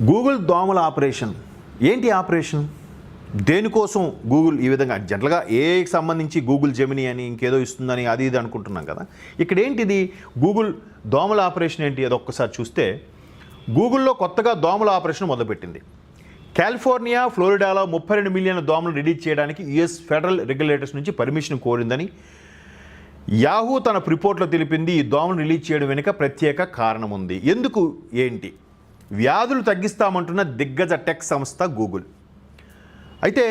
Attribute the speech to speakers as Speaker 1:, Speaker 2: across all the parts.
Speaker 1: Google దోమల operation ఏంటి? Operation దేనికోసం గూగుల్ ఈ విధంగా జనరల్గా ఏఐకి సంబంధించి గూగుల్ జెమిని అని ఇంకేదో ఇస్తుందని అది ఇది అనుకుంటున్నాం కదా. ఇక్కడ ఏంటిది గూగుల్ దోమల ఆపరేషన్ ఏంటి? అది ఒక్కసారి చూస్తే గూగుల్లో కొత్తగా దోమల ఆపరేషన్ మొదలుపెట్టింది. కాలిఫోర్నియా, ఫ్లోరిడాలో 32 మిలియన్ల దోమలు రిలీజ్ చేయడానికి యుఎస్ ఫెడరల్ రెగ్యులేటర్స్ నుంచి పర్మిషన్ కోరిందని యాహూ తన రిపోర్ట్లో తెలిపింది. ఈ దోమలు రిలీజ్ చేయడం వెనుక ప్రత్యేక కారణం ఉంది. ఎందుకు ఏంటి? వ్యాధులు తగ్గిస్తామంటున్న దిగ్గజ టెక్ సంస్థ గూగుల్. అయితే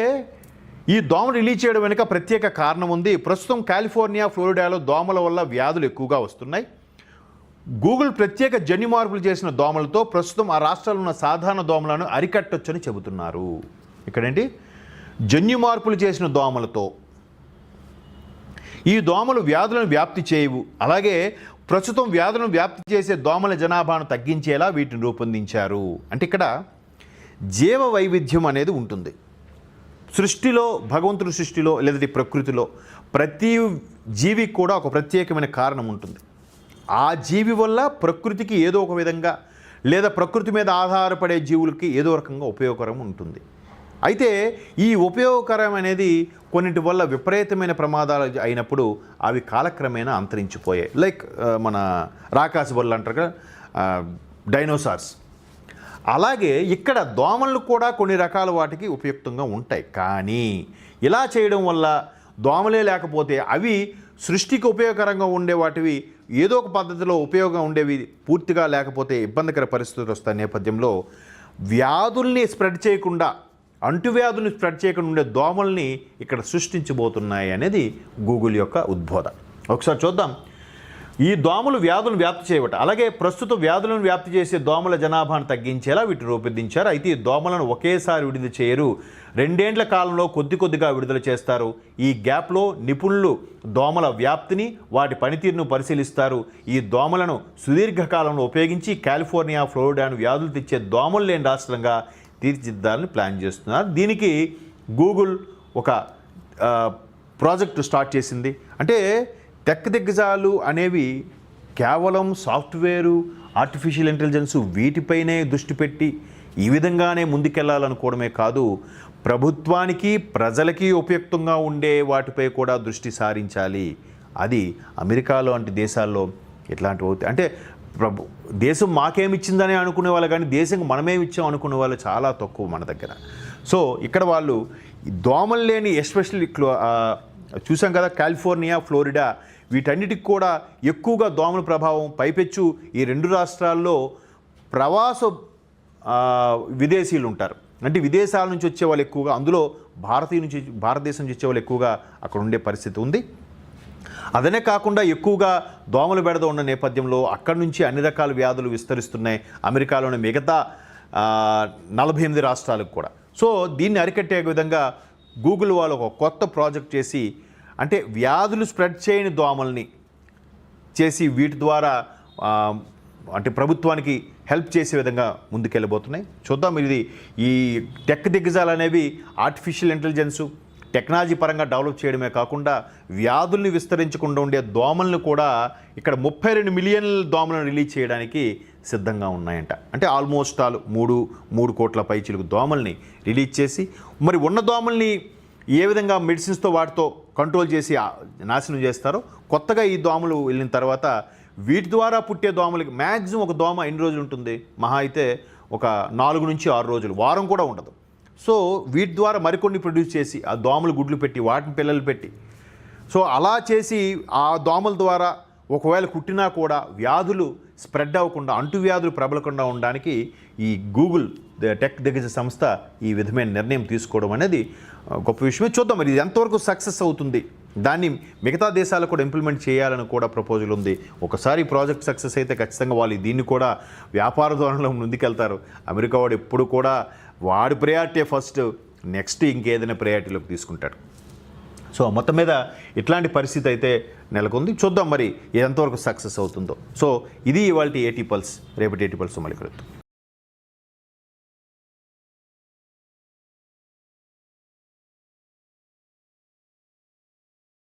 Speaker 1: ఈ దోమలు రిలీజ్ చేయడం వెనుక ప్రత్యేక కారణం ఉంది. ప్రస్తుతం కాలిఫోర్నియా, ఫ్లోరిడాలో దోమల వల్ల వ్యాధులు ఎక్కువగా వస్తున్నాయి. గూగుల్ ప్రత్యేక జన్యు మార్పులు చేసిన దోమలతో ప్రస్తుతం ఆ రాష్ట్రాల్లో ఉన్న సాధారణ దోమలను అరికట్టొచ్చని చెబుతున్నారు. ఇక్కడేంటి? జన్యు మార్పులు చేసిన దోమలతో ఈ దోమలు వ్యాధులను వ్యాప్తి చేయవు. అలాగే ప్రస్తుతం వ్యాధులను వ్యాప్తి చేసే దోమల జనాభాను తగ్గించేలా వీటిని రూపొందించారు. అంటే ఇక్కడ జీవ వైవిధ్యం అనేది ఉంటుంది. సృష్టిలో, భగవంతుడి సృష్టిలో లేదంటే ప్రకృతిలో ప్రతి జీవికి కూడా ఒక ప్రత్యేకమైన కారణం ఉంటుంది. ఆ జీవి వల్ల ప్రకృతికి ఏదో ఒక విధంగా లేదా ప్రకృతి మీద ఆధారపడే జీవులకి ఏదో రకంగా ఉపయోగకరం ఉంటుంది. అయితే ఈ ఉపయోగకరం అనేది కొన్నింటి వల్ల విపరీతమైన ప్రమాదాలు అయినప్పుడు అవి కాలక్రమేణా అంతరించిపోయాయి. లైక్ మన రాకాసి బొల్లు అంటారు కదా, డైనోసార్స్. అలాగే ఇక్కడ దోమలు కూడా కొన్ని రకాల వాటికి ఉపయుక్తంగా ఉంటాయి. కానీ ఇలా చేయడం వల్ల దోమలే లేకపోతే అవి సృష్టికి ఉపయోగకరంగా ఉండే వాటివి ఏదో ఒక పద్ధతిలో ఉపయోగం ఉండేవి పూర్తిగా లేకపోతే ఇబ్బందికర పరిస్థితులు వస్తాయి. నేపథ్యంలో వ్యాధుల్ని స్ప్రెడ్ చేయకుండా, అంటువ్యాధుల్ని స్ప్రెడ్ చేయకుండా ఉండే దోమల్ని ఇక్కడ సృష్టించబోతున్నాయి అనేది గూగుల్ యొక్క ఉద్బోధ. ఒకసారి చూద్దాం. ఈ దోమలు వ్యాధులను వ్యాప్తి చేయవట. అలాగే ప్రస్తుతం వ్యాధులను వ్యాప్తి చేసే దోమల జనాభాను తగ్గించేలా వీటిని రూపొందించారు. అయితే ఈ దోమలను ఒకేసారి విడుదల చేయరు. 2 ఏండ్ల కాలంలో కొద్దిగా విడుదల చేస్తారు. ఈ గ్యాప్లో నిపుణులు దోమల వ్యాప్తిని, వాటి పనితీరును పరిశీలిస్తారు. ఈ దోమలను సుదీర్ఘకాలంలో ఉపయోగించి కాలిఫోర్నియా, ఫ్లోరిడాను వ్యాధులు తెచ్చే దోమలు లేని రాష్ట్రంగా తీర్చిదిద్దాలని ప్లాన్ చేస్తున్నారు. దీనికి గూగుల్ ఒక ప్రాజెక్టు స్టార్ట్ చేసింది. అంటే టెక్ దిగ్గజాలు అనేవి కేవలం సాఫ్ట్వేరు, ఆర్టిఫిషియల్ ఇంటెలిజెన్స్ వీటిపైనే దృష్టి పెట్టి ఈ విధంగానే ముందుకెళ్లాలనుకోవడమే కాదు, ప్రభుత్వానికి, ప్రజలకి ఉపయుక్తంగా ఉండే వాటిపై కూడా దృష్టి సారించాలి. అది అమెరికాలో వంటి దేశాల్లో ఎట్లాంటివి అవుతాయి అంటే దేశం మాకేమిచ్చిందని అనుకునే వాళ్ళు కానీ దేశం మనమేమిచ్చాం అనుకునే వాళ్ళు చాలా తక్కువ మన దగ్గర. సో ఇక్కడ వాళ్ళు దోమలు లేని ఎస్పెషల్లీ చూసాం కదా, కాలిఫోర్నియా, ఫ్లోరిడా వీటన్నిటికి కూడా ఎక్కువగా దోమల ప్రభావం. పైపెచ్చు ఈ 2 రాష్ట్రాల్లో ప్రవాస విదేశీయులు ఉంటారు. అంటే విదేశాల నుంచి వచ్చే వాళ్ళు ఎక్కువగా, అందులో భారతదేశం నుంచి వచ్చే వాళ్ళు ఎక్కువగా అక్కడ ఉండే పరిస్థితి ఉంది. అదనే కాకుండా ఎక్కువగా దోమల బెడద ఉన్న నేపథ్యంలో అక్కడి నుంచి అన్ని రకాల వ్యాధులు విస్తరిస్తున్నాయి అమెరికాలోని మిగతా 48 రాష్ట్రాలకు కూడా. సో దీన్ని అరికట్టే విధంగా గూగుల్ వాళ్ళు ఒక కొత్త ప్రాజెక్ట్ చేసి, అంటే వ్యాధులు స్ప్రెడ్ చేయని దోమల్ని చేసి వీటి ద్వారా అంటే ప్రభుత్వానికి హెల్ప్ చేసే విధంగా ముందుకెళ్ళబోతున్నాయి. చూద్దాం. ఇది ఈ టెక్ దిగ్గజాలు అనేవి ఆర్టిఫిషియల్ ఇంటెలిజెన్సు, టెక్నాలజీ పరంగా డెవలప్ చేయడమే కాకుండా వ్యాధుల్ని విస్తరించకుండా ఉండే దోమలను కూడా ఇక్కడ 32 మిలియన్ల దోమలను రిలీజ్ చేయడానికి సిద్ధంగా ఉన్నాయంట. అంటే ఆల్మోస్ట్ ఆల్ 3 కోట్ల పైచిలుకు దోమల్ని రిలీజ్ చేసి, మరి ఉన్న దోమల్ని ఏ విధంగా మెడిసిన్స్తో వాటితో కంట్రోల్ చేసి నాశనం చేస్తారో, కొత్తగా ఈ దోమలు వెళ్ళిన తర్వాత వీటి ద్వారా పుట్టే దోమలకి మ్యాక్సిమం ఒక దోమ ఎన్ని రోజులు ఉంటుంది? మహా అయితే ఒక 4 నుంచి 6 రోజులు, వారం కూడా ఉండదు. సో వీటి ద్వారా మరికొన్ని ప్రొడ్యూస్ చేసి ఆ దోమలు గుడ్లు పెట్టి వాటిని పిల్లలు పెట్టి, సో అలా చేసి ఆ దోమల ద్వారా ఒకవేళ కుట్టినా కూడా వ్యాధులు స్ప్రెడ్ అవ్వకుండా, అంటువ్యాధులు ప్రబలకుండా ఉండడానికి ఈ గూగుల్ టెక్ దిగ్గజ సంస్థ ఈ విధమైన నిర్ణయం తీసుకోవడం అనేది గొప్ప విషయమే. చూద్దాం మరి ఇది ఎంతవరకు సక్సెస్ అవుతుంది. దాన్ని మిగతా దేశాలకు కూడా ఇంప్లిమెంట్ చేయాలని కూడా ప్రపోజల్ ఉంది. ఒకసారి ఈ ప్రాజెక్ట్ సక్సెస్ అయితే ఖచ్చితంగా వాళ్ళు దీన్ని కూడా వ్యాపార ధోరణిలో ముందుకెళ్తారు. అమెరికా వాడు ఎప్పుడు కూడా వాడి ప్రయారిటీ ఫస్ట్, నెక్స్ట్ ఇంకేదైనా ప్రయారిటీలోకి తీసుకుంటాడు. సో మొత్తం మీద ఇట్లాంటి పరిస్థితి అయితే నెలకొంది. చూద్దాం మరి ఎంతవరకు సక్సెస్ అవుతుందో. సో ఇది ఇవాళ ఏటీ పల్స్. రేపటి ఏటీ పల్స్ మళ్ళీ కలుద్దాం.